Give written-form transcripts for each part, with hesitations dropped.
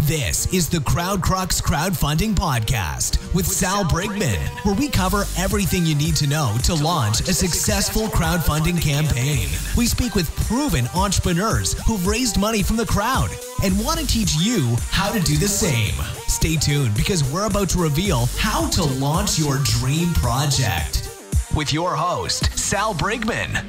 This is the Crowdcrux Crowdfunding Podcast with Sal Brigman, where we cover everything you need to know to launch a successful crowdfunding campaign. We speak with proven entrepreneurs who've raised money from the crowd and want to teach you how to do the same. Stay tuned because we're about to reveal how to launch your dream project. With your host, Sal Brigman.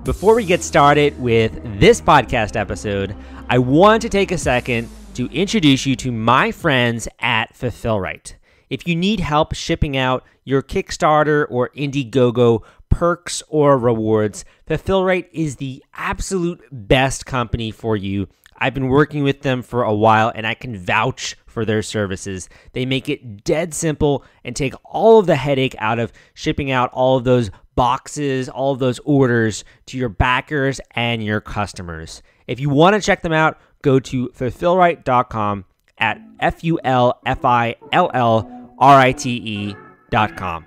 Before we get started with this podcast episode, I want to take a second to introduce you to my friends at Fulfillrite. If you need help shipping out your Kickstarter or Indiegogo perks or rewards, Fulfillrite is the absolute best company for you. I've been working with them for a while and I can vouch for their services. They make it dead simple and take all of the headache out of shipping out all of those boxes, all of those orders to your backers and your customers. If you want to check them out, go to fulfillrite.com at fulfillrite.com.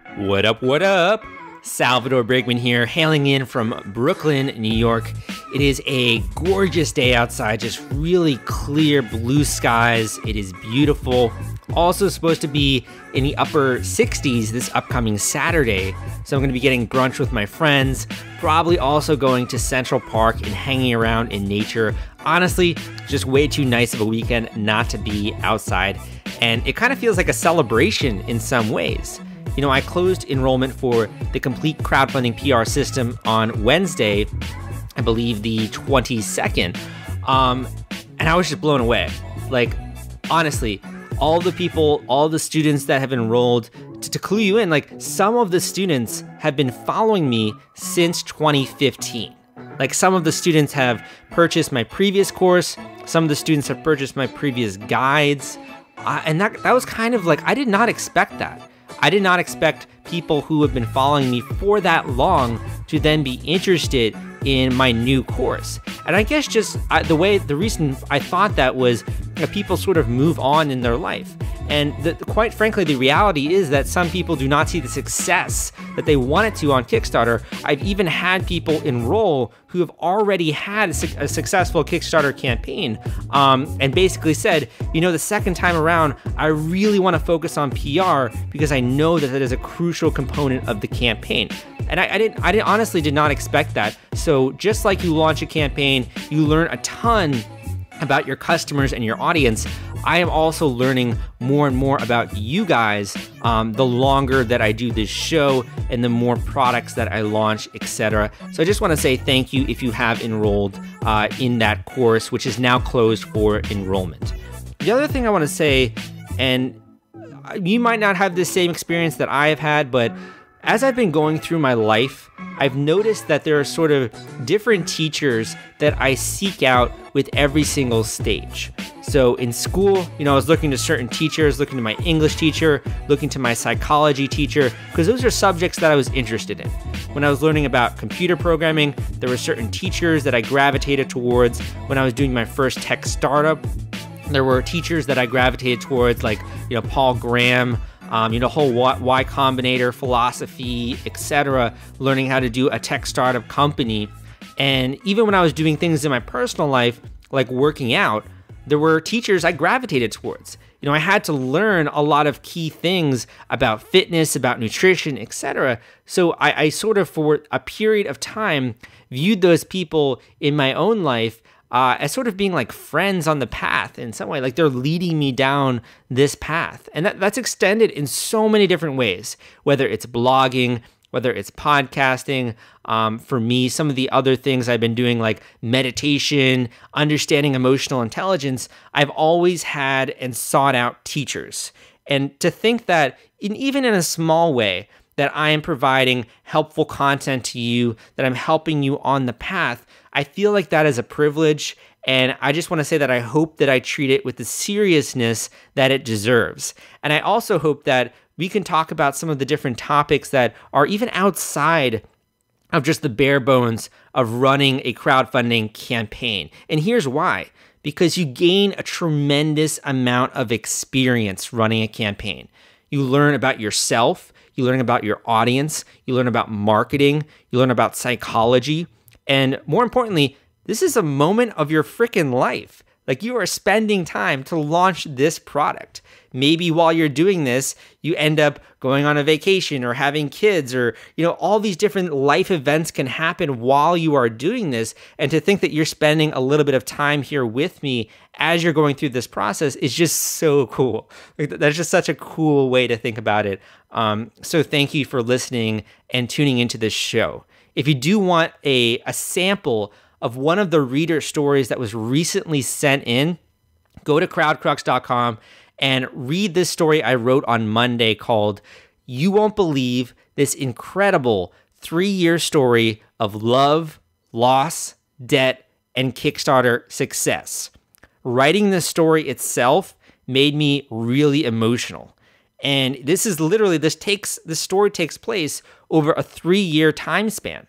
What up? Salvador Brigman here, hailing in from Brooklyn, New York. It is a gorgeous day outside, just really clear blue skies. It is beautiful. Also supposed to be in the upper 60s this upcoming Saturday. So I'm going to be getting brunch with my friends, probably also going to Central Park and hanging around in nature. Honestly, just way too nice of a weekend not to be outside. And it kind of feels like a celebration in some ways. You know, I closed enrollment for the complete crowdfunding PR system on Wednesday, I believe the 22nd. And I was just blown away. Like, honestly, all the people, all the students that have enrolled, to clue you in, like some of the students have been following me since 2015. Like some of the students have purchased my previous course. Some of the students have purchased my previous guides. And that was kind of like, I did not expect that. I did not expect people who have been following me for that long to then be interested in my new course. And I guess just the reason I thought that was people sort of move on in their life. And quite frankly, the reality is that some people do not see the success that they wanted to on Kickstarter. I've even had people enroll who have already had a successful Kickstarter campaign and basically said, you know, the second time around, I really want to focus on PR because I know that is a crucial component of the campaign. And I honestly did not expect that. So just like you launch a campaign, you learn a ton about your customers and your audience. I am also learning more and more about you guys the longer that I do this show and the more products that I launch, etc. So I just want to say thank you if you have enrolled in that course, which is now closed for enrollment. The other thing I want to say, and you might not have the same experience that I have had, but as I've been going through my life, I've noticed that there are sort of different teachers that I seek out with every single stage. So in school, you know, I was looking to certain teachers, looking to my English teacher, looking to my psychology teacher, because those are subjects that I was interested in. When I was learning about computer programming, there were certain teachers that I gravitated towards. When I was doing my first tech startup, there were teachers that I gravitated towards, like, you know, Paul Graham, whole Y Combinator philosophy, etc., learning how to do a tech startup company. And even when I was doing things in my personal life, like working out, there were teachers I gravitated towards. You know, I had to learn a lot of key things about fitness, about nutrition, etc. So I sort of, for a period of time, viewed those people in my own life as sort of being like friends on the path in some way, like they're leading me down this path. And that's extended in so many different ways, whether it's blogging, whether it's podcasting. For me, some of the other things I've been doing, like meditation, understanding emotional intelligence, I've always had and sought out teachers. And to think that even in a small way, that I am providing helpful content to you, that I'm helping you on the path, I feel like that is a privilege. And I just want to say that I hope that I treat it with the seriousness that it deserves. And I also hope that we can talk about some of the different topics that are even outside of just the bare bones of running a crowdfunding campaign. And here's why. Because you gain a tremendous amount of experience running a campaign. You learn about yourself. You learn about your audience, you learn about marketing, you learn about psychology, and more importantly, This is a moment of your freaking life. Like, you are spending time to launch this product. Maybe while you're doing this, you end up going on a vacation or having kids, or, all these different life events can happen while you are doing this. And to think that you're spending a little bit of time here with me as you're going through this process is just so cool. Like, that's just such a cool way to think about it. So thank you for listening and tuning into this show. If you do want a sample of one of the reader stories that was recently sent in, go to crowdcrux.com and read this story I wrote on Monday called "You Won't Believe This Incredible 3-Year Story of Love, Loss, Debt, and Kickstarter Success." Writing the story itself made me really emotional. And this story takes place over a 3-year time span.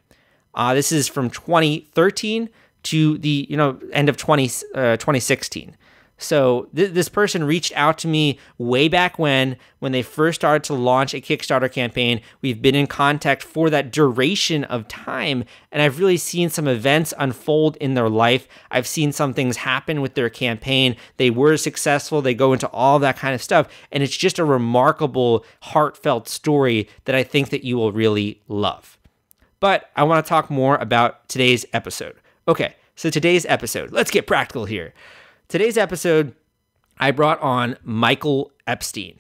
This is from 2013 to the end of 2016. So this person reached out to me way back when they first started to launch a Kickstarter campaign. We've been in contact for that duration of time, and I've really seen some events unfold in their life. I've seen some things happen with their campaign. They were successful. They go into all that kind of stuff, and it's just a remarkable, heartfelt story that I think that you will really love. But I want to talk more about today's episode. Okay, so today's episode, let's get practical here. Today's episode, I brought on Michael Epstein.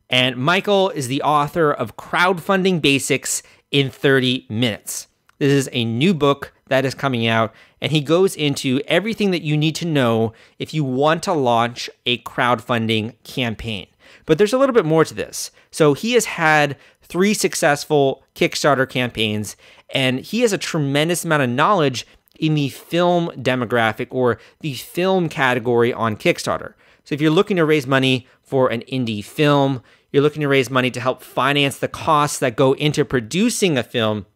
And Michael is the author of Crowdfunding Basics in 30 Minutes. This is a new book that is coming out, and he goes into everything that you need to know if you want to launch a crowdfunding campaign. But there's a little bit more to this. So he has had 3 successful Kickstarter campaigns, and he has a tremendous amount of knowledge in the film demographic or the film category on Kickstarter. So if you're looking to raise money for an indie film, you're looking to raise money to help finance the costs that go into producing a film,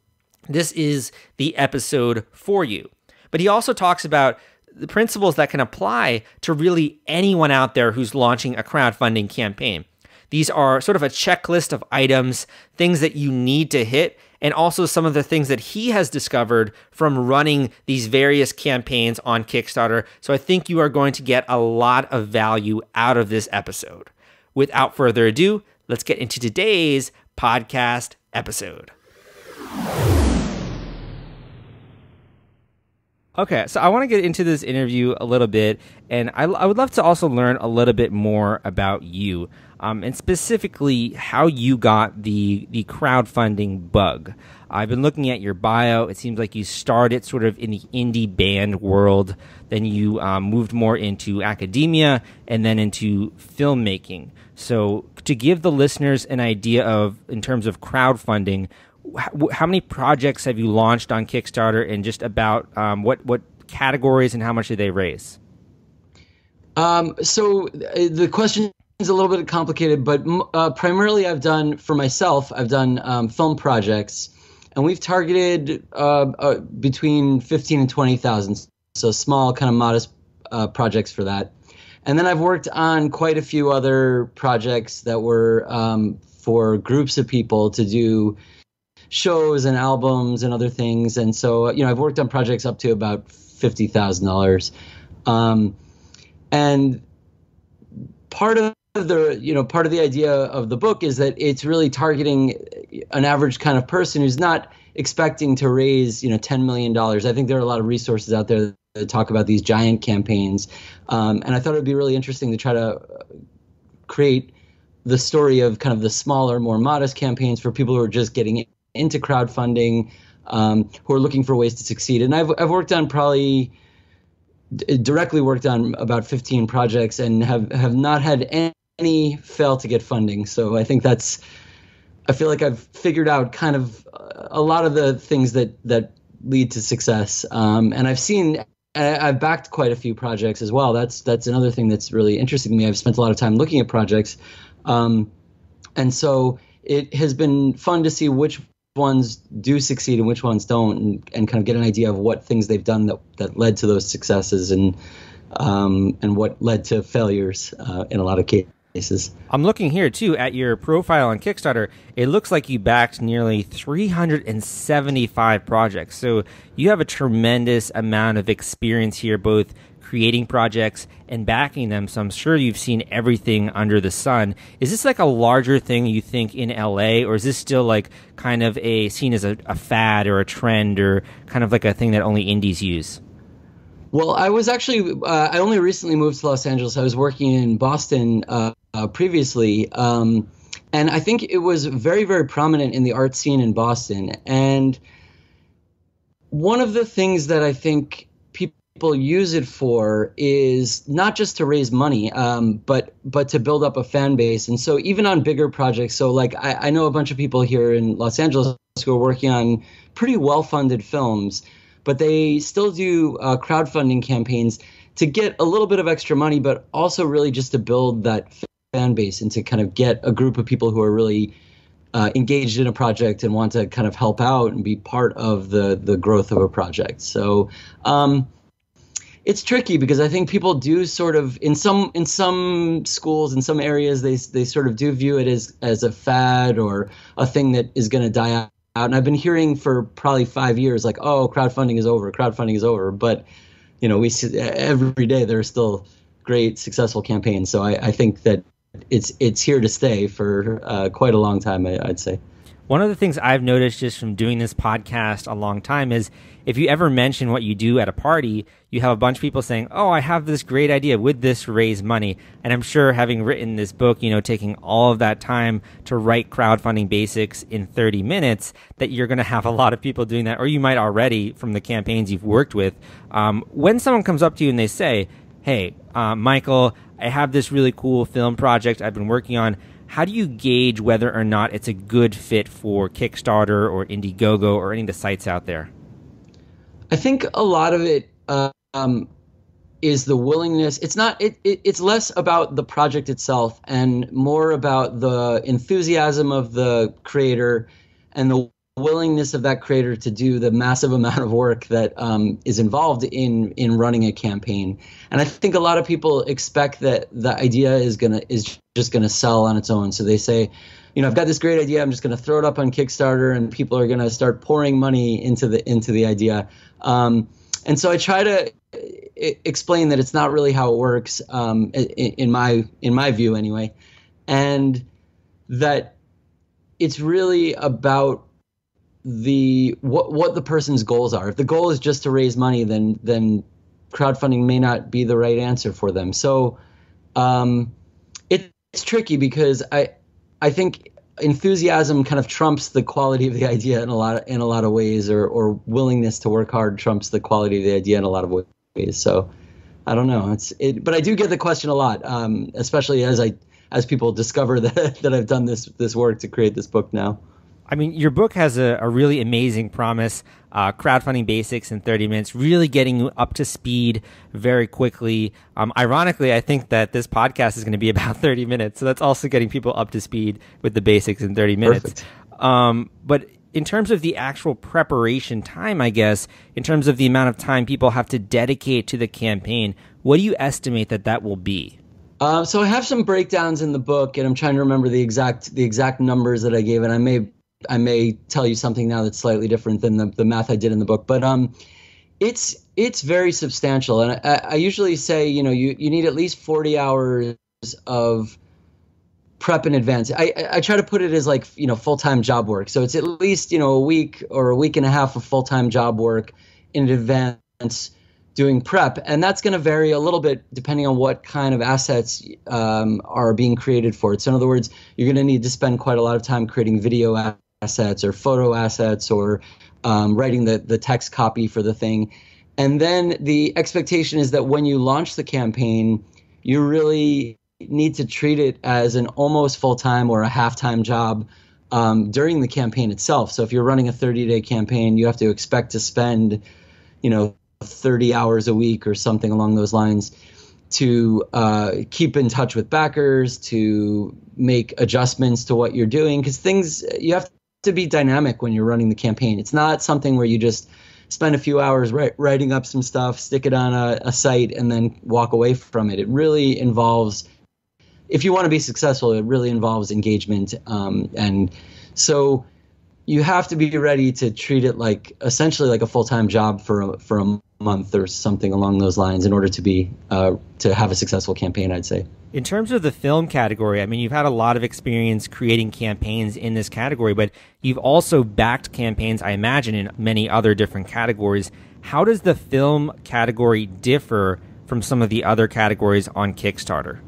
this is the episode for you. But he also talks about the principles that can apply to really anyone out there who's launching a crowdfunding campaign. These are sort of a checklist of items, things that you need to hit, and also some of the things that he has discovered from running these various campaigns on Kickstarter. So I think you are going to get a lot of value out of this episode. Without further ado, let's get into today's podcast episode. Okay, so I want to get into this interview a little bit, and I would love to also learn a little bit more about you, and specifically how you got the crowdfunding bug. I've been looking at your bio. It seems like you started sort of in the indie band world, then you moved more into academia, and then into filmmaking. So to give the listeners an idea of, in terms of crowdfunding, how many projects have you launched on Kickstarter, and just about what categories and how much did they raise? So the question is a little bit complicated, but primarily I've done film projects, and we've targeted between 15 and 20,000, so small, kind of modest projects for that. And then I've worked on quite a few other projects that were for groups of people to do shows and albums and other things. And so, I've worked on projects up to about $50,000. And part of the idea of the book is that it's really targeting an average kind of person who's not expecting to raise, $10 million. I think there are a lot of resources out there that talk about these giant campaigns. And I thought it would be really interesting to try to create the story of kind of the smaller, more modest campaigns for people who are just getting into crowdfunding, who are looking for ways to succeed. And I've worked on directly worked on about 15 projects and have not had any fail to get funding. So I think I feel like I've figured out kind of a lot of the things that lead to success. And I've backed quite a few projects as well. That's another thing that's really interesting to me. I've spent a lot of time looking at projects. And so it has been fun to see which ones do succeed and which ones don't, and kind of get an idea of what things they've done that led to those successes, and what led to failures in a lot of cases. basis. I'm looking here too at your profile on Kickstarter. It looks like you backed nearly 375 projects. So you have a tremendous amount of experience here, both creating projects and backing them. So I'm sure you've seen everything under the sun. Is this like a larger thing you think in LA, or is this still like kind of seen as a fad or a trend, or kind of like a thing that only indies use? Well, I was actually, I only recently moved to Los Angeles. I was working in Boston previously. And I think it was very, very prominent in the art scene in Boston. And one of the things that I think people use it for is not just to raise money, but to build up a fan base. And so even on bigger projects, so like I know a bunch of people here in Los Angeles who are working on pretty well-funded films, but they still do crowdfunding campaigns to get a little bit of extra money, but also really just to build that fan base and to kind of get a group of people who are really engaged in a project and want to kind of help out and be part of the growth of a project. So it's tricky because I think people do sort of in some schools, in some areas, they sort of do view it as a fad or a thing that is going to die out. And I've been hearing for probably 5 years, like, oh, crowdfunding is over. But, you know, we see every day there are still great, successful campaigns. So I think that it's here to stay for quite a long time, I'd say. One of the things I've noticed just from doing this podcast a long time is if you ever mention what you do at a party, you have a bunch of people saying, oh, I have this great idea. Would this raise money? And I'm sure having written this book, you know, taking all of that time to write crowdfunding basics in 30 minutes, that you're going to have a lot of people doing that, or you might already from the campaigns you've worked with. When someone comes up to you and they say, hey, Michael, I have this really cool film project I've been working on. How do you gauge whether or not it's a good fit for Kickstarter or Indiegogo or any of the sites out there? I think a lot of it is the willingness. It's not. It's less about the project itself and more about the enthusiasm of the creator and the willingness of that creator to do the massive amount of work that is involved in running a campaign. And I think a lot of people expect that the idea is just gonna sell on its own. So they say, you know, I've got this great idea. I'm just going to throw it up on Kickstarter, and people are going to start pouring money into the idea. And so I try to explain that it's not really how it works, in my view anyway, and that it's really about what the person's goals are. If the goal is just to raise money, then crowdfunding may not be the right answer for them. So it's tricky because I think enthusiasm kind of trumps the quality of the idea in a lot of ways, or willingness to work hard trumps the quality of the idea in a lot of ways. So I don't know. But I do get the question a lot, especially as people discover that I've done this work to create this book now. I mean, your book has a really amazing promise, crowdfunding basics in 30 minutes, really getting you up to speed very quickly. Ironically, I think that this podcast is going to be about 30 minutes, so that's also getting people up to speed with the basics in 30 minutes. But in terms of the actual preparation time, I guess, in terms of the amount of time people have to dedicate to the campaign, what do you estimate that will be? So I have some breakdowns in the book, and I'm trying to remember the exact numbers that I gave, and I may tell you something now that's slightly different than the math I did in the book, but it's very substantial. And I usually say, you know, you need at least 40 hours of prep in advance. I try to put it as like, you know, full-time job work. So it's at least, you know, a week or a week and a half of full-time job work in advance doing prep. And that's going to vary a little bit depending on what kind of assets are being created for it. So in other words, you're going to need to spend quite a lot of time creating video assets or photo assets or writing the text copy for the thing. And then the expectation is that when you launch the campaign, you really need to treat it as an almost full-time or a half-time job during the campaign itself. So if you're running a 30-day campaign, you have to expect to spend, you know, 30 hours a week or something along those lines to keep in touch with backers, to make adjustments to what you're doing, because you have to be dynamic when you're running the campaign. It's not something where you just spend a few hours writing up some stuff, stick it on a site, and then walk away from it. It really involves if you want to be successful, it really involves engagement. And so you have to be ready to treat it like essentially like a full-time job for a month or something along those lines in order to have a successful campaign, I'd say. In terms of the film category, I mean, you've had a lot of experience creating campaigns in this category, but you've also backed campaigns, I imagine, in many other different categories. How does the film category differ from some of the other categories on Kickstarter?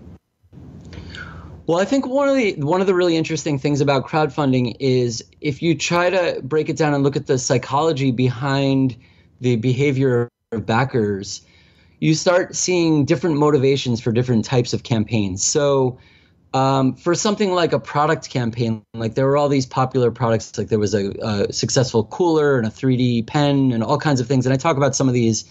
Well, I think one of the really interesting things about crowdfunding is if you try to break it down and look at the psychology behind the behavior of backers, you start seeing different motivations for different types of campaigns. So for something like a product campaign, like there were all these popular products, like there was a successful cooler and a 3D pen and all kinds of things. And I talk about some of these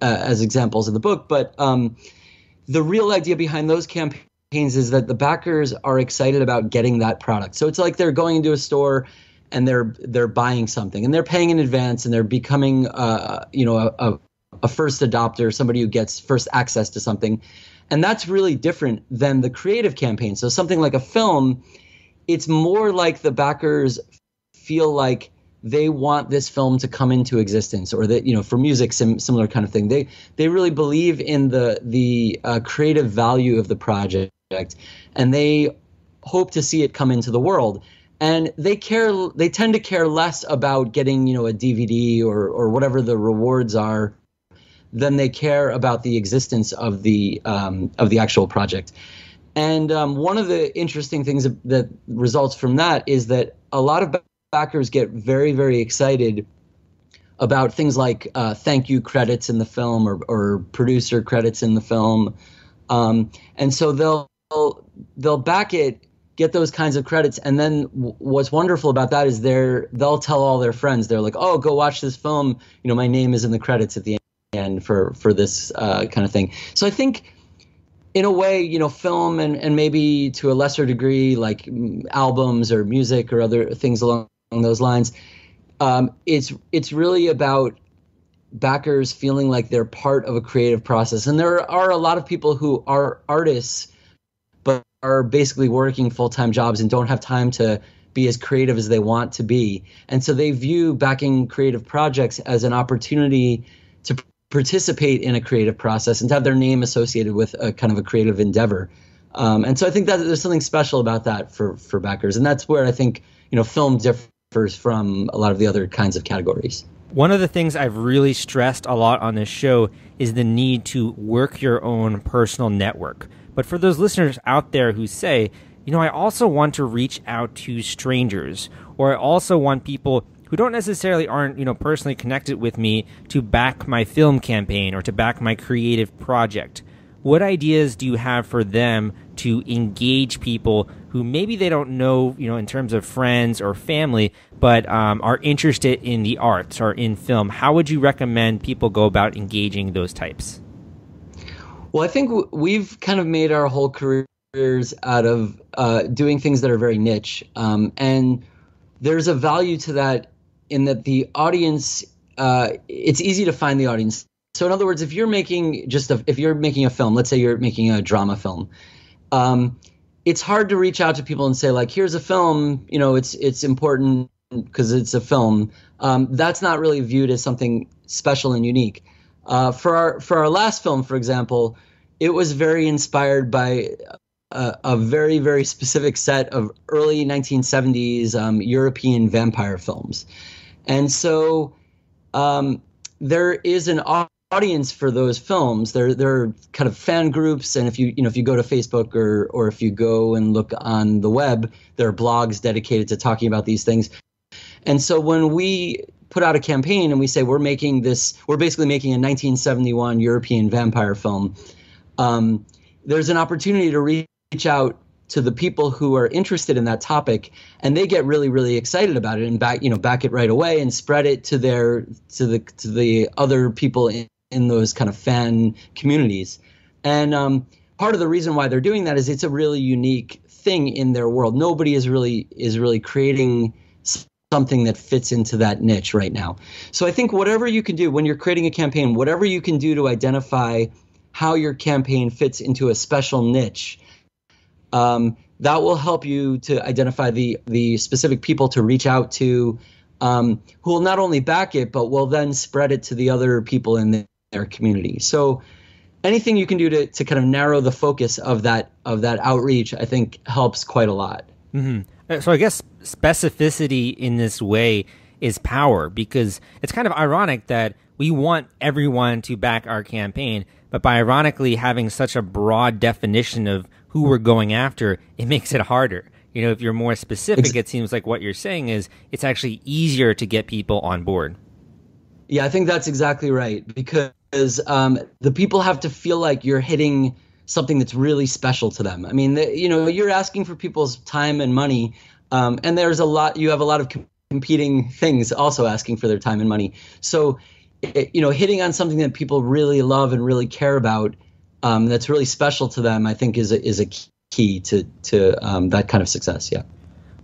as examples in the book. But the real idea behind those campaigns is that the backers are excited about getting that product. So it's like they're going into a store and they're buying something and they're paying in advance and they're becoming a first adopter, somebody who gets first access to something. And that's really different than the creative campaign. So something like a film, it's more like the backers feel like they want this film to come into existence, or that, for music, similar kind of thing. They really believe in the creative value of the project, and they hope to see it come into the world. And they tend to care less about getting, a DVD or whatever the rewards are than they care about the existence of the actual project. And one of the interesting things that results from that is that a lot of backers get very, very excited about things like thank you credits in the film or producer credits in the film. And so they'll back it, get those kinds of credits. And then what's wonderful about that is they'll tell all their friends. They're like, oh, go watch this film. My name is in the credits at the end for this kind of thing. So I think in a way, film and maybe to a lesser degree, like albums or music or other things along those lines, it's really about backers feeling like they're part of a creative process. And there are a lot of people who are artists but are basically working full-time jobs and don't have time to be as creative as they want to be. And so they view backing creative projects as an opportunity to participate in a creative process and to have their name associated with a kind of a creative endeavor. And so I think that there's something special about that for backers. And that's where I think, film differs from a lot of the other kinds of categories. One of the things I've really stressed a lot on this show is the need to work your own personal network. But for those listeners out there who say, I also want to reach out to strangers, or I also want people who don't necessarily aren't, personally connected with me to back my film campaign or to back my creative project. What ideas do you have for them to engage people who maybe they don't know, in terms of friends or family, but are interested in the arts or in film? How would you recommend people go about engaging those types? Well, I think we've kind of made our whole careers out of doing things that are very niche. And there's a value to that in that the audience, it's easy to find the audience. So in other words, if you're making a film, let's say you're making a drama film, it's hard to reach out to people and say, like, here's a film, it's important because it's a film. That's not really viewed as something special and unique. For our last film, for example, it was very inspired by a very, very specific set of early 1970s European vampire films. And so there is an audience for those films. There are kind of fan groups, and if you go to Facebook or if you go and look on the web, there are blogs dedicated to talking about these things. And so when we put out a campaign and we say we're basically making a 1971 European vampire film, there's an opportunity to reach out to the people who are interested in that topic, and they get really, really excited about it and back it right away and spread it to the other people in those kind of fan communities. And part of the reason why they're doing that is it's a really unique thing in their world. Nobody is really creating something that fits into that niche right now. So I think whatever you can do when you're creating a campaign, whatever you can do to identify how your campaign fits into a special niche, that will help you to identify the specific people to reach out to, who will not only back it, but will then spread it to the other people in their community. So anything you can do to kind of narrow the focus of that outreach, I think helps quite a lot. Mm-hmm. So I guess specificity in this way is power, because it's kind of ironic that we want everyone to back our campaign, but by ironically having such a broad definition of who we're going after, it makes it harder. You know, if you're more specific, it seems like what you're saying is it's actually easier to get people on board. Yeah, I think that's exactly right, because the people have to feel like you're hitting something that's really special to them. I mean, you're asking for people's time and money, and you have a lot of competing things also asking for their time and money. So, hitting on something that people really love and really care about, that's really special to them, I think is a key to that kind of success. Yeah.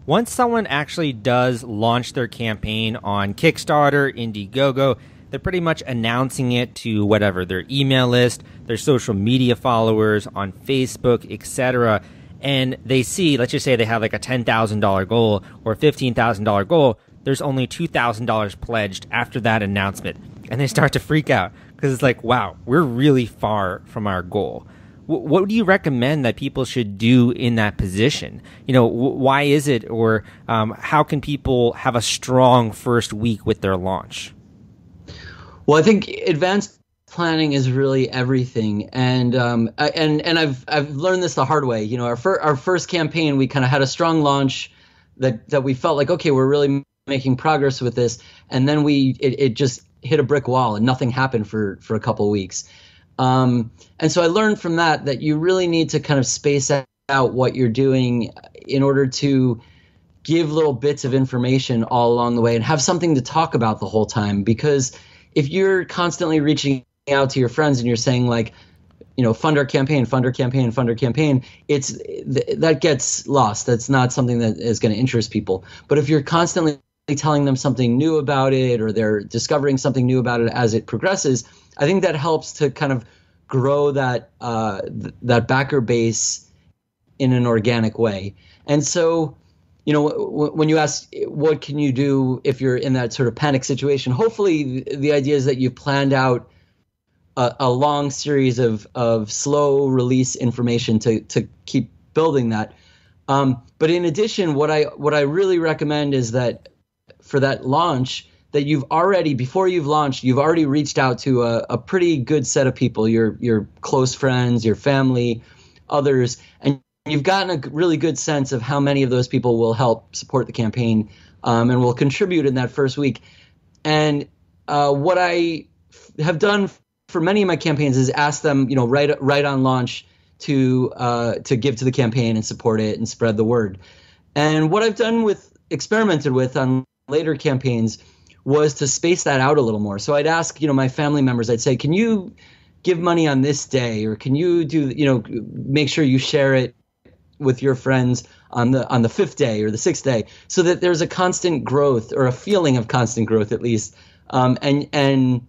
Once someone actually does launch their campaign on Kickstarter, Indiegogo, they're pretty much announcing it to whatever, their email list, their social media followers on Facebook, etc. And they see, let's just say they have like a $10,000 goal or a $15,000 goal. There's only $2,000 pledged after that announcement. And they start to freak out because it's like, wow, we're really far from our goal. What do you recommend that people should do in that position? Why is it, or how can people have a strong first week with their launch? Well, I think advanced planning is really everything, and I've learned this the hard way. Our first campaign, we kind of had a strong launch that we felt like, okay, we're really making progress with this, and then it just hit a brick wall and nothing happened for a couple of weeks. And so I learned from that you really need to kind of space out what you're doing in order to give little bits of information all along the way and have something to talk about the whole time. Because if you're constantly reaching out to your friends and you're saying like, fund our campaign, fund our campaign, fund our campaign, that gets lost. That's not something that is going to interest people. But if you're constantly telling them something new about it, or they're discovering something new about it as it progresses, I think that helps to kind of grow that backer base in an organic way. And so, when you ask what can you do if you're in that sort of panic situation, hopefully the idea is that you've planned out a long series of slow release information to keep building that. But in addition, what I really recommend is that for that launch, that before you've launched, you've already reached out to a pretty good set of people, your close friends, your family, others, and you've gotten a really good sense of how many of those people will help support the campaign, and will contribute in that first week. And what I have done for many of my campaigns is ask them, right on launch to give to the campaign and support it and spread the word. And what I've experimented with on later campaigns was to space that out a little more. So I'd ask, my family members, I'd say, can you give money on this day, or can you do, make sure you share it with your friends on the fifth day or the sixth day, so that there's a constant growth, or a feeling of constant growth at least, and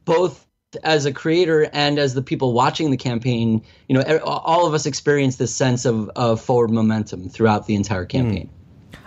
both as a creator and as the people watching the campaign, all of us experience this sense of forward momentum throughout the entire campaign.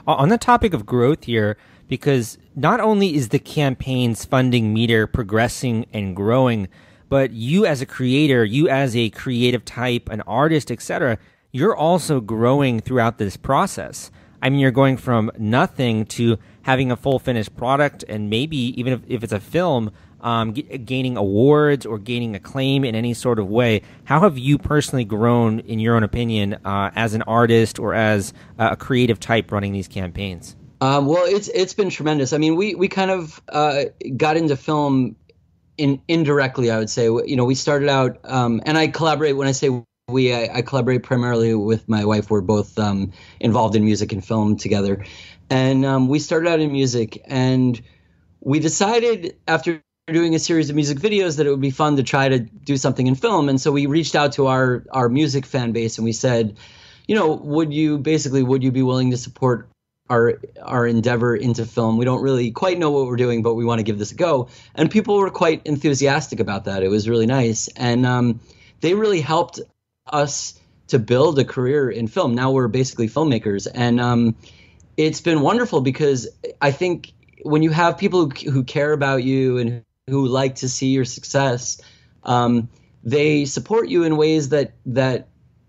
On the topic of growth here, because not only is the campaign's funding meter progressing and growing, but you as a creator, you as a creative type, an artist, etc., you're also growing throughout this process. I mean, you're going from nothing to having a full finished product, and maybe even if it's a film, gaining awards or gaining acclaim in any sort of way. How have you personally grown, in your own opinion, as an artist or as a creative type running these campaigns? Well, it's been tremendous. I mean, we kind of got into film indirectly, I would say. We started out, and I collaborate. When I say we, I collaborate primarily with my wife. We're both involved in music and film together. And we started out in music, and we decided after doing a series of music videos that it would be fun to try to do something in film. And so we reached out to our music fan base, and we said, would you be willing to support our endeavor into film? We don't really quite know what we're doing, but we want to give this a go. And people were quite enthusiastic about that. It was really nice. And they really helped us to build a career in film. Now we're basically filmmakers, and it's been wonderful because I think when you have people who care about you and who like to see your success, they support you in ways that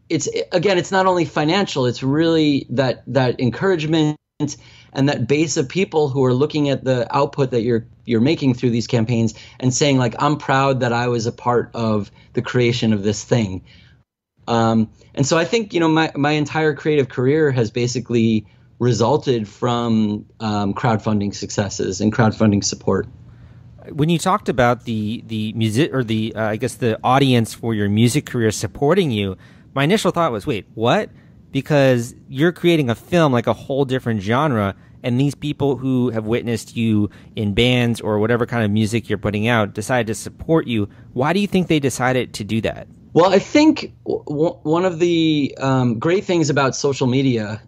it's not only financial, it's really that encouragement and that base of people who are looking at the output that you're making through these campaigns and saying, like, I'm proud that I was a part of the creation of this thing. And so I think, my entire creative career has basically resulted from crowdfunding successes and crowdfunding support. When you talked about the music, or the audience for your music career supporting you, my initial thought was, wait, what? Because you're creating a film, like a whole different genre, and these people who have witnessed you in bands or whatever kind of music you're putting out decided to support you. Why do you think they decided to do that? Well, I think one of the great things about social media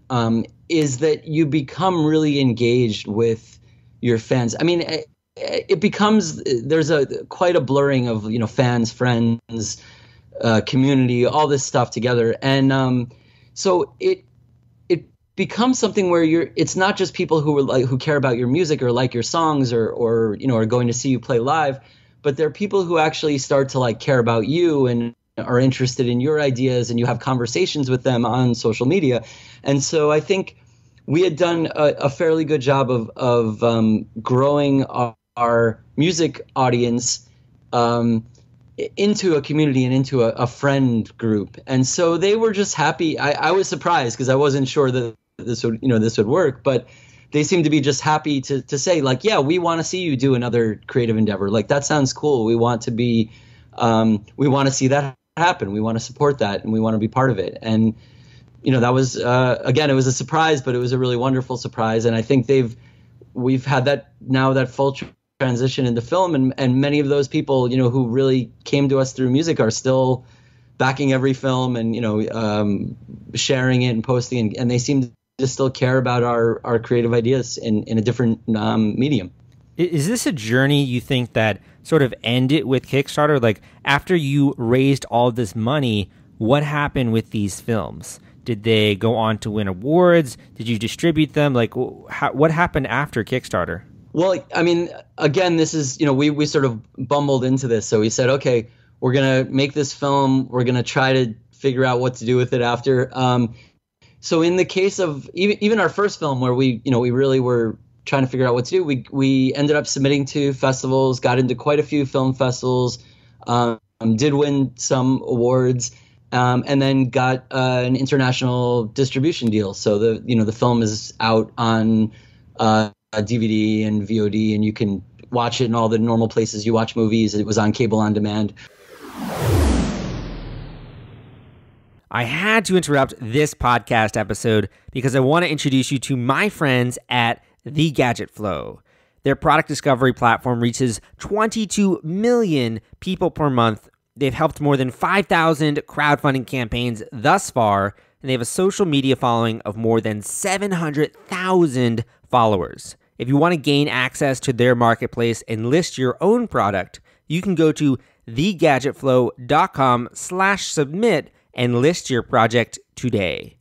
is that you become really engaged with your fans. I mean, it becomes, there's quite a blurring of, fans, friends, community, all this stuff together. And so it becomes something where it's not just people who care about your music or like your songs or are going to see you play live, but there are people who actually start to care about you and are interested in your ideas, and you have conversations with them on social media. And so I think we had done a fairly good job of growing our music audience into a community and into a friend group. And so they were just happy. I was surprised because I wasn't sure that this would work, but they seemed to be just happy to say, like, yeah, we want to see you do another creative endeavor. Like, that sounds cool. We want to be, we want to see that happen. We want to support that, and we want to be part of it. And, that was, again, it was a surprise, but it was a really wonderful surprise. And I think we've had that full transition into film, and many of those people, who really came to us through music are still backing every film and, sharing it and posting, and they seem to still care about our creative ideas in a different medium. Is this a journey you think that sort of ended with Kickstarter? Like, after you raised all this money, what happened with these films? Did they go on to win awards? Did you distribute them? Like, what happened after Kickstarter? Well, I mean, again, this is, we sort of bumbled into this. So we said, okay, we're going to make this film. We're going to try to figure out what to do with it after. So in the case of even our first film, where we really were trying to figure out what to do, we ended up submitting to festivals, got into quite a few film festivals, did win some awards, and then got an international distribution deal. So the film is out on DVD and VOD, and you can watch it in all the normal places you watch movies. It was on cable on demand. I had to interrupt this podcast episode because I want to introduce you to my friends at The Gadget Flow. Their product discovery platform reaches 22 million people per month. They've helped more than 5,000 crowdfunding campaigns thus far, and they have a social media following of more than 700,000 followers. If you want to gain access to their marketplace and list your own product, you can go to thegadgetflow.com/submit and list your project today.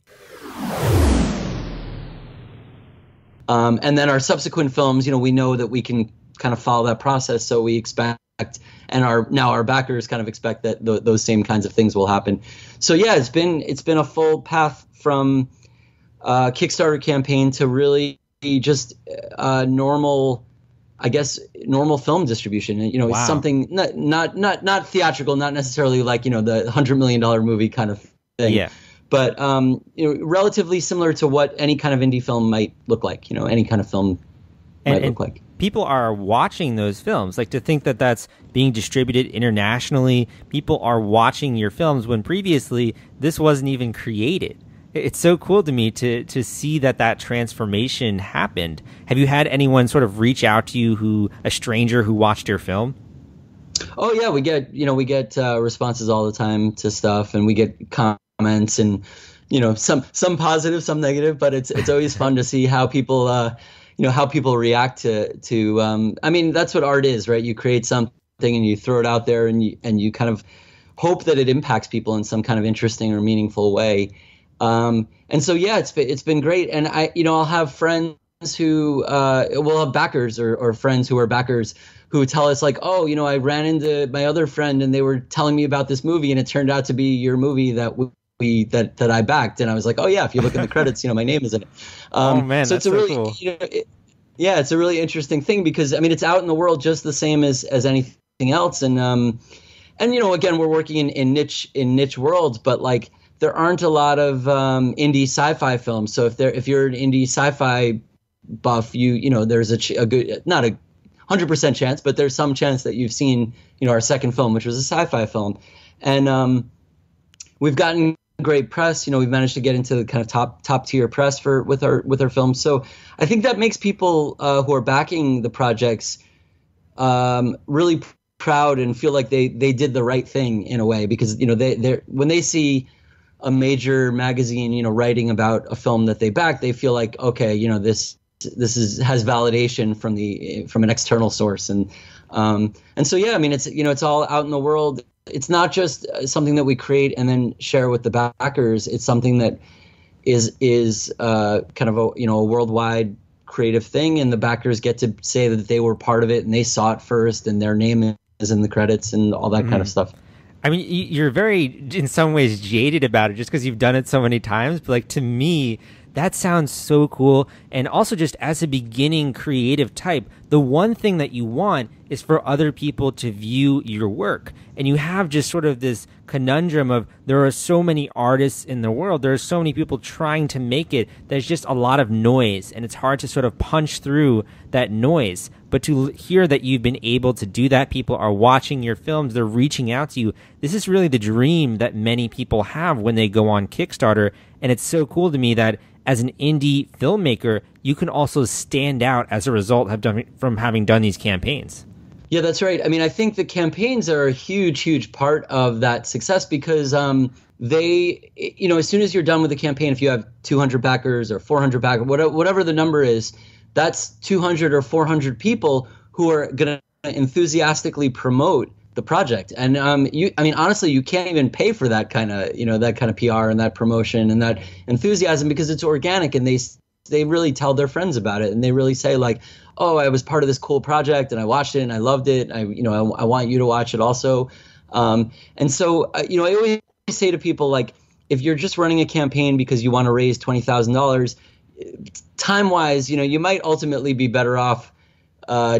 And then our subsequent films, we know that we can kind of follow that process. So we expect, and our backers kind of expect that those same kinds of things will happen. So yeah, it's been a full path from Kickstarter campaign to really just normal film distribution. Wow. Something not theatrical, not necessarily like the $100 million movie kind of thing. Yeah. But relatively similar to what any kind of indie film might look like. Any kind of film might look like. People are watching those films. Like, to think that that's being distributed internationally, people are watching your films when previously this wasn't even created. It's so cool to me to see that transformation happened. Have you had anyone sort of reach out to you, a stranger who watched your film? Oh yeah, we get responses all the time to stuff, and we get comments, and some positive, some negative, but it's always fun to see how people how people react to I mean, that's what art is, right? You create something and you throw it out there, and you kind of hope that it impacts people in some kind of interesting or meaningful way. And so, yeah, it's been great. And I'll have friends who will have backers or friends who are backers who tell us like, oh, I ran into my other friend and they were telling me about this movie and it turned out to be your movie that I backed. And I was like, oh yeah, if you look in the credits, my name is in it. Oh man, so that's it's a so really, cool. It's a really interesting thing because it's out in the world just the same as anything else. And again, we're working in niche worlds, but like there aren't a lot of indie sci-fi films. So if you're an indie sci-fi buff, there's a good, not a 100% chance, but there's some chance that you've seen, our second film, which was a sci-fi film. And we've gotten great press. We've managed to get into the kind of top tier press with our films. So I think that makes people who are backing the projects really proud and feel like they did the right thing in a way, because they when they see a major magazine writing about a film that they back, they feel like, okay, this has validation from an external source. And so yeah, it's all out in the world. It's not just something that we create and then share with the backers. It's something that is kind of a worldwide creative thing, and the backers get to say that they were part of it and they saw it first and their name is in the credits and all that kind of stuff. I mean, you're very, in some ways, jaded about it just because you've done it so many times. But like, to me, that sounds so cool. And also, just as a beginning creative type, the one thing that you want is for other people to view your work. And you have just sort of this conundrum of, there are so many artists in the world, there are so many people trying to make it, there's just a lot of noise, and it's hard to sort of punch through that noise. But to hear that you've been able to do that, people are watching your films, they're reaching out to you, this is really the dream that many people have when they go on Kickstarter. And it's so cool to me that as an indie filmmaker, you can also stand out as a result from having done these campaigns. Yeah, that's right. I think the campaigns are a huge, huge part of that success because they, as soon as you're done with the campaign, if you have 200 backers or 400 backers, whatever the number is, that's 200 or 400 people who are going to enthusiastically promote the project. And honestly, you can't even pay for that kind of PR and that promotion and that enthusiasm because it's organic, and they really tell their friends about it, and they really say like, oh, I was part of this cool project and I watched it and I loved it. I want you to watch it also. And so, I always say to people, like, if you're just running a campaign because you want to raise $20,000, time-wise, you might ultimately be better off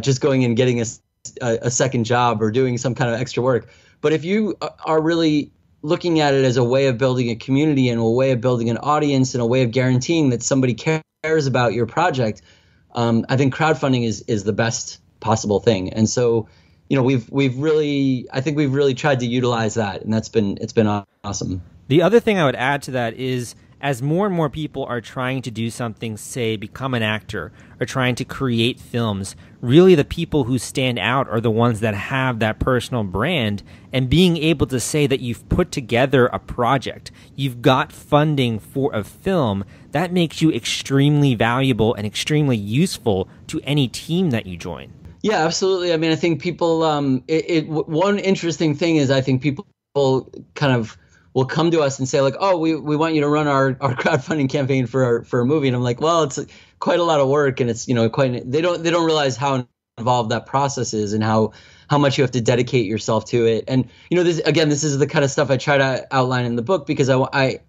just going and getting a second job or doing some kind of extra work. But if you are really looking at it as a way of building a community and a way of building an audience and a way of guaranteeing that somebody cares about your project, I think crowdfunding is the best possible thing. And so, we've really tried to utilize that, and it's been awesome. The other thing I would add to that is, as more and more people are trying to do something, say, become an actor or trying to create films, really the people who stand out are the ones that have that personal brand. And being able to say that you've put together a project, you've got funding for a film, that makes you extremely valuable and extremely useful to any team that you join. Yeah, absolutely. I think people, one interesting thing is I think people kind of will come to us and say like, oh, we want you to run our crowdfunding campaign for a movie. And I'm like, well, it's quite a lot of work, and it's, they don't realize how involved that process is and how much you have to dedicate yourself to it. And, this is the kind of stuff I try to outline in the book, because I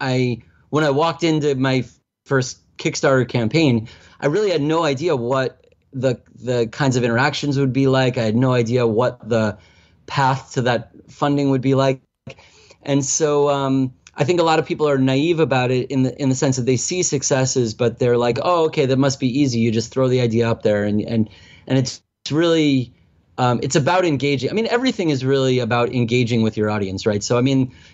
when I walked into my first Kickstarter campaign, I really had no idea what the kinds of interactions would be like. I had no idea what the path to that funding would be like. And so I think a lot of people are naive about it in the sense that they see successes, but they're like, oh, okay, that must be easy. You just throw the idea up there, and it's really it's about engaging. Everything is really about engaging with your audience, right? So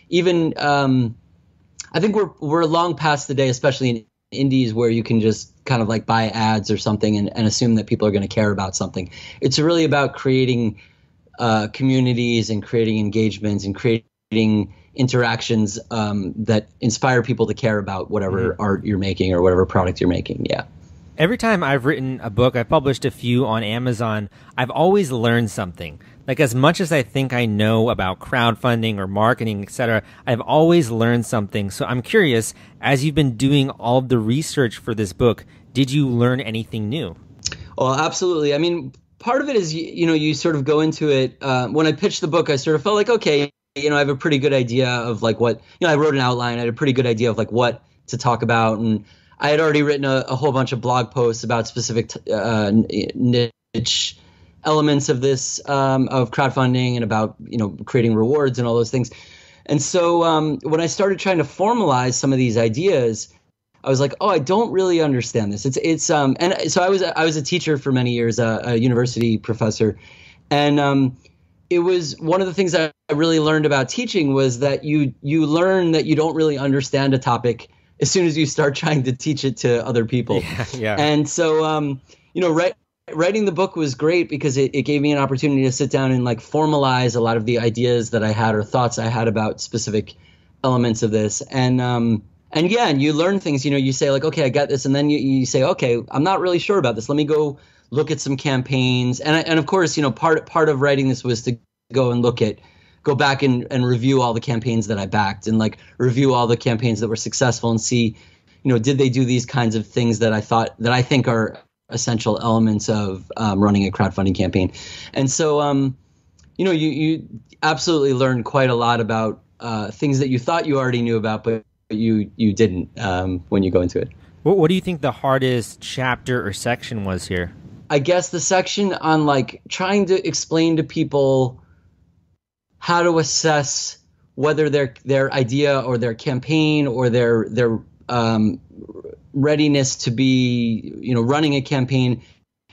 even I think we're long past the day, especially in indies, where you can just kind of like buy ads or something and assume that people are going to care about something. It's really about creating communities and creating engagements and creating interactions that inspire people to care about whatever art you're making or whatever product you're making. Yeah. Every time I've written a book, I've published a few on Amazon, I've always learned something. Like, as much as I think I know about crowdfunding or marketing, etc., I've always learned something. So I'm curious, as you've been doing all of the research for this book, did you learn anything new? Well, absolutely. I mean, part of it is, you sort of go into it. When I pitched the book, I sort of felt like, okay, I have a pretty good idea of like what, I wrote an outline. I had a pretty good idea of like what to talk about. And I had already written a whole bunch of blog posts about specific niche elements of this, of crowdfunding, and about, creating rewards and all those things. And so when I started trying to formalize some of these ideas, I was like, oh, I don't really understand this. And so I was a teacher for many years, a university professor. And it was one of the things that I really learned about teaching was that you learn that you don't really understand a topic as soon as you start trying to teach it to other people. Yeah. And so, writing the book was great because it gave me an opportunity to sit down and like formalize a lot of the ideas that I had or thoughts I had about specific elements of this. And yeah, and you learn things, you say like, okay, I got this. And then you say, okay, I'm not really sure about this. Let me go look at some campaigns. And of course, part of writing this was to go back and review all the campaigns that I backed and like review all the campaigns that were successful and see, did they do these kinds of things that I think are essential elements of running a crowdfunding campaign. And so, you absolutely learn quite a lot about things that you thought you already knew about, but you didn't when you go into it. What do you think the hardest chapter or section was here? I guess the section on like trying to explain to people how to assess whether their idea or their campaign or their readiness to be, running a campaign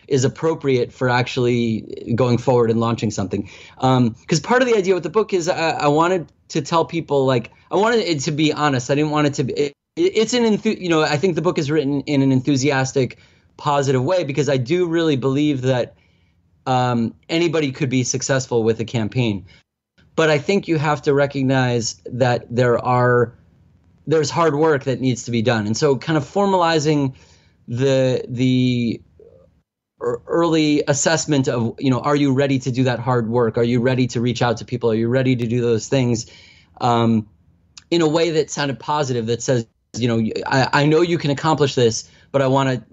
is appropriate for actually going forward and launching something. Because part of the idea with the book is I wanted to tell people, like, I wanted it to be honest. I didn't want it to be. I think the book is written in an enthusiastic, positive way because I do really believe that anybody could be successful with a campaign. But I think you have to recognize that there's hard work that needs to be done. And so kind of formalizing the early assessment of, are you ready to do that hard work? Are you ready to reach out to people? Are you ready to do those things in a way that sounded positive, that says, I know you can accomplish this, but I want to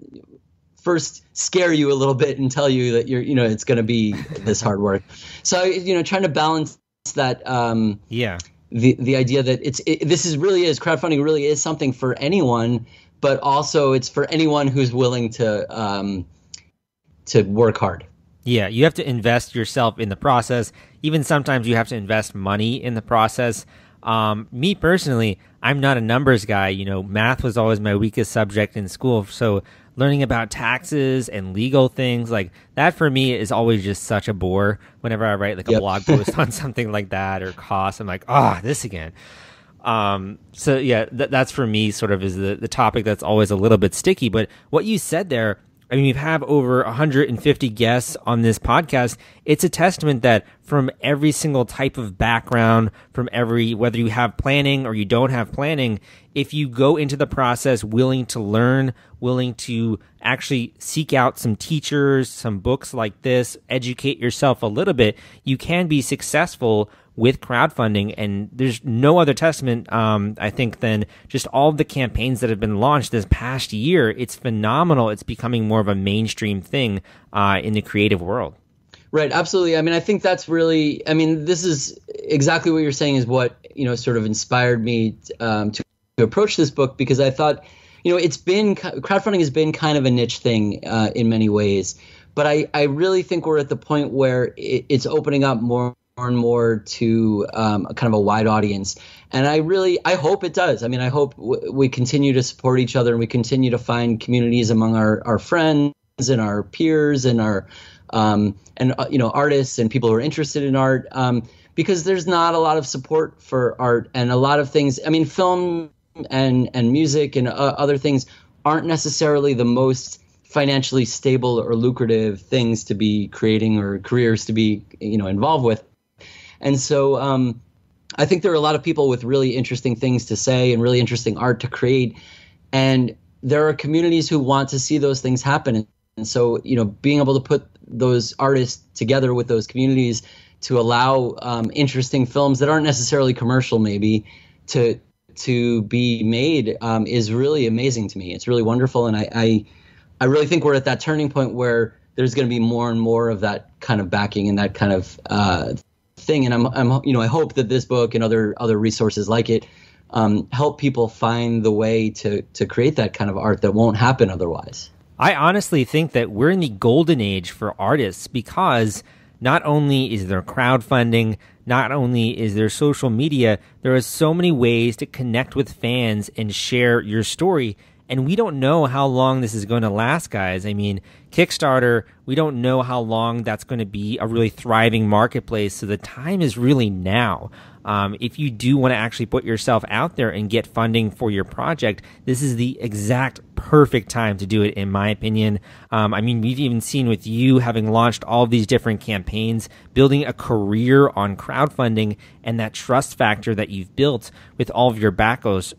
first scare you a little bit and tell you that it's going to be this hard work. So, trying to balance that, the idea that crowdfunding really is something for anyone, but also it's for anyone who's willing to work hard. Yeah, you have to invest yourself in the process. Even sometimes you have to invest money in the process. Me personally, I'm not a numbers guy. Math was always my weakest subject in school. So learning about taxes and legal things like that for me is always just such a bore. Whenever I write like a blog post on something like that or costs, I'm like, this again. So yeah, that's for me sort of is the topic that's always a little bit sticky. But what you said there, I mean, we have over 150 guests on this podcast. It's a testament that from every single type of background, whether you have planning or you don't have planning, if you go into the process willing to learn, willing to actually seek out some teachers, some books like this, educate yourself a little bit, you can be successful with crowdfunding. And there's no other testament, I think, than just all of the campaigns that have been launched this past year. It's phenomenal. It's becoming more of a mainstream thing in the creative world. Right. Absolutely. I mean, I think that's really, this is exactly what you're saying is what, sort of inspired me to approach this book, because I thought, crowdfunding has been kind of a niche thing in many ways, but I really think we're at the point where it's opening up more and more to kind of a wide audience. And I hope it does. I hope we continue to support each other and we continue to find communities among our friends and our peers and our artists and people who are interested in art, because there's not a lot of support for art, and a lot of things. Film and music and other things aren't necessarily the most financially stable or lucrative things to be creating or careers to be involved with. And so I think there are a lot of people with really interesting things to say and really interesting art to create. And there are communities who want to see those things happen. And so, being able to put those artists together with those communities to allow interesting films that aren't necessarily commercial, maybe, to be made is really amazing to me. It's really wonderful, and I really think we're at that turning point where there's going to be more and more of that kind of backing and that kind of thing. And I hope that this book and other resources like it help people find the way to create that kind of art that won't happen otherwise. I honestly think that we're in the golden age for artists because not only is there crowdfunding, not only is there social media, there are so many ways to connect with fans and share your story. And we don't know how long this is going to last, guys. I mean, Kickstarter, we don't know how long that's going to be a really thriving marketplace. So the time is really now. If you do want to actually put yourself out there and get funding for your project, this is the exact perfect time to do it, in my opinion. I mean, we've even seen with you having launched all of these different campaigns, building a career on crowdfunding, and that trust factor that you've built with all of your backers.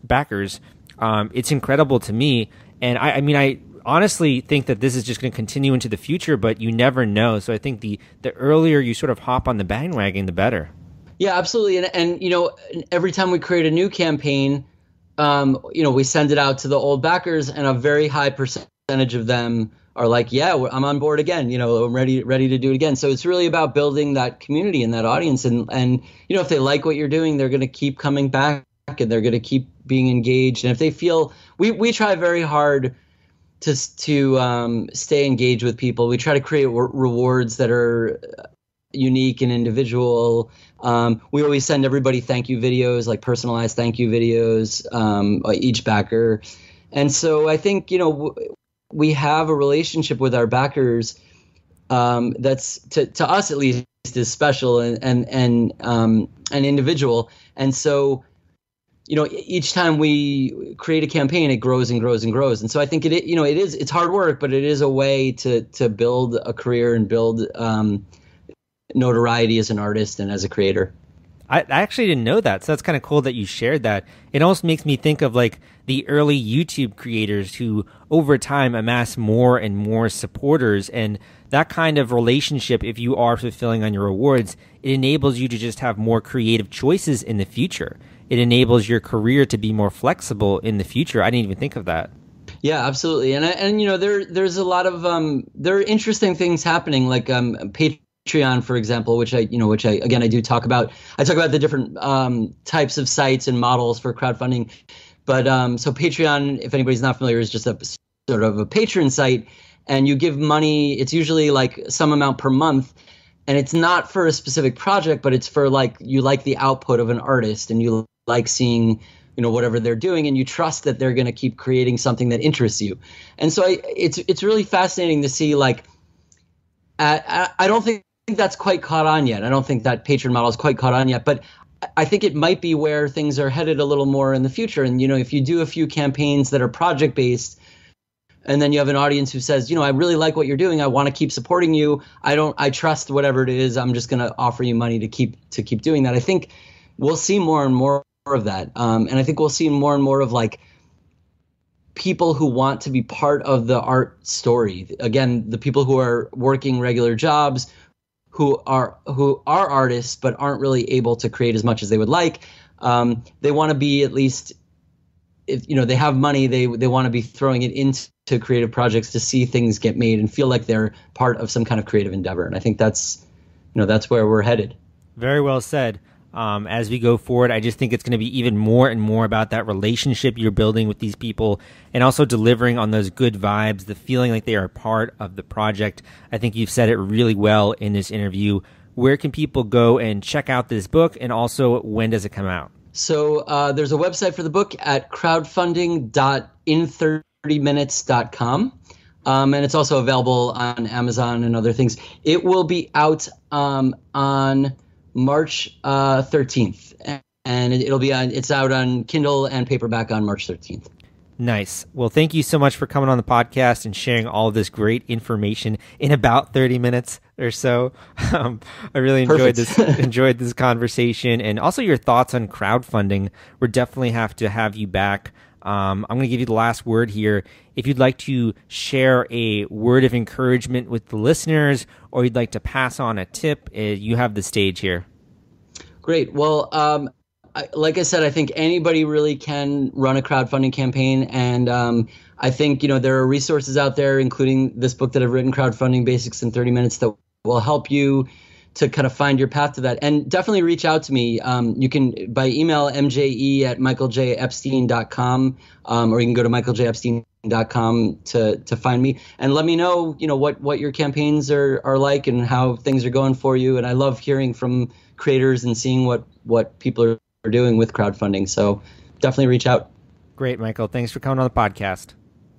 It's incredible to me. And I honestly think that this is just going to continue into the future, but you never know. So I think the earlier you sort of hop on the bandwagon, the better. Yeah, absolutely. And every time we create a new campaign, we send it out to the old backers, and a very high percentage of them are like, yeah, I'm on board again. I'm ready to do it again. So it's really about building that community and that audience. And if they like what you're doing, they're going to keep coming back and they're going to keep being engaged. And if they feel, we try very hard to stay engaged with people. We try to create rewards that are unique and individual. We always send everybody thank you videos, like personalized thank you videos, each backer. And so I think, we have a relationship with our backers that's to us at least is special and individual. And so, each time we create a campaign, it grows and grows and grows. And so I think it's hard work, but it is a way to build a career and build notoriety as an artist and as a creator. I actually didn't know that. So that's kind of cool that you shared that. It almost makes me think of like the early YouTube creators who over time amass more and more supporters. And that kind of relationship, if you are fulfilling on your rewards, it enables you to just have more creative choices in the future. It enables your career to be more flexible in the future. I didn't even think of that. Yeah, absolutely. And there's a lot of there are interesting things happening, like Patreon, for example, which I do talk about. I talk about the different types of sites and models for crowdfunding. But so Patreon, if anybody's not familiar, is just a sort of a patron site, and you give money. It's usually like some amount per month, and it's not for a specific project, but it's for like you like the output of an artist, and you like seeing whatever they're doing, and you trust that they're going to keep creating something that interests you. And so it's really fascinating to see. Like, I don't think that's quite caught on yet. I don't think that patron model is quite caught on yet, but I think it might be where things are headed a little more in the future. And, if you do a few campaigns that are project based, and then you have an audience who says, I really like what you're doing, I want to keep supporting you, I trust whatever it is, I'm just going to offer you money to keep doing that. I think we'll see more and more of that. And I think we'll see more and more of like people who want to be part of the art story. Again, the people who are working regular jobs, who are artists but aren't really able to create as much as they would like. They want to be, at least if they have money, they want to be throwing it into creative projects to see things get made and feel like they're part of some kind of creative endeavor. And I think that's where we're headed. Very well said. As we go forward, I just think it's going to be even more and more about that relationship you're building with these people, and also delivering on those good vibes, the feeling like they are a part of the project. I think you've said it really well in this interview. Where can people go and check out this book, and also when does it come out? So there's a website for the book at crowdfunding.in30minutes.com. And it's also available on Amazon and other things. It will be out on March 13th, and it's out on Kindle and paperback on March 13th. Nice. Well, thank you so much for coming on the podcast and sharing all of this great information in about 30 minutes or so. I really enjoyed this conversation, and also your thoughts on crowdfunding. We'll definitely have to have you back I'm going to give you the last word here. If you'd like to share a word of encouragement with the listeners, or you'd like to pass on a tip, you have the stage here. Great. Well, like I said, I think anybody really can run a crowdfunding campaign. And I think, there are resources out there, including this book that I've written, Crowdfunding Basics in 30 Minutes, that will help you to kind of find your path to that. And definitely reach out to me. You can by email mje@michaeljepstein.com, or you can go to michaeljepstein.com to find me, and let me know, what your campaigns are like and how things are going for you. And I love hearing from creators and seeing what people are doing with crowdfunding. So definitely reach out. Great, Michael. Thanks for coming on the podcast.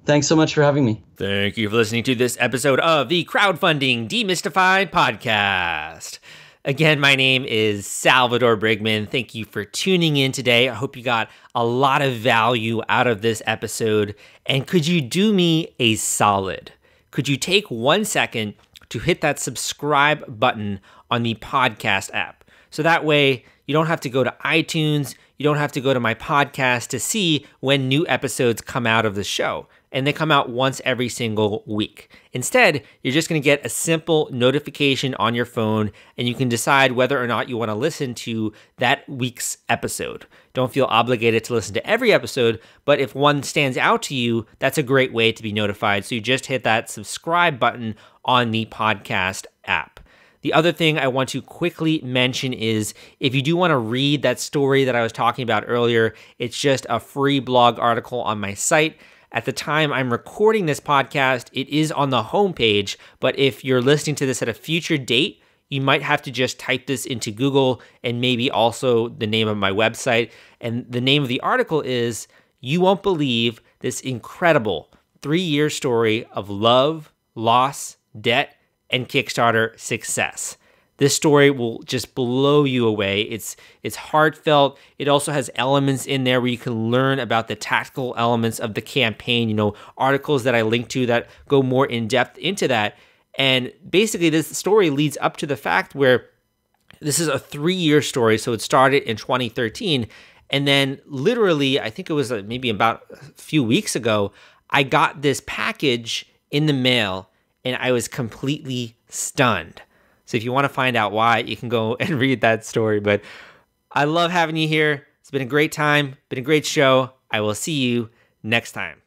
Thanks so much for having me. Thank you for listening to this episode of the Crowdfunding Demystified podcast. Again, my name is Salvador Brigman. Thank you for tuning in today. I hope you got a lot of value out of this episode. And could you do me a solid? Could you take 1 second to hit that subscribe button on the podcast app? So that way you don't have to go to iTunes, you don't have to go to my podcast to see when new episodes come out of the show. And they come out once every single week. Instead, you're just going to get a simple notification on your phone, and you can decide whether or not you want to listen to that week's episode. Don't feel obligated to listen to every episode, but if one stands out to you, that's a great way to be notified. So you just hit that subscribe button on the podcast app. The other thing I want to quickly mention is if you do want to read that story that I was talking about earlier, it's just a free blog article on my site. At the time I'm recording this podcast, it is on the homepage, but if you're listening to this at a future date, you might have to just type this into Google and maybe also the name of my website. And the name of the article is, "You Won't Believe This Incredible 3-Year Story of Love, Loss, Debt, and Kickstarter Success." This story will just blow you away. It's heartfelt. It also has elements in there where you can learn about the tactical elements of the campaign, articles that I link to that go more in depth into that. And basically this story leads up to the fact where this is a 3-year story. So it started in 2013. And then literally, I think it was maybe about a few weeks ago, I got this package in the mail and I was completely stunned. So if you want to find out why, you can go and read that story. But I love having you here. It's been a great time, been a great show. I will see you next time.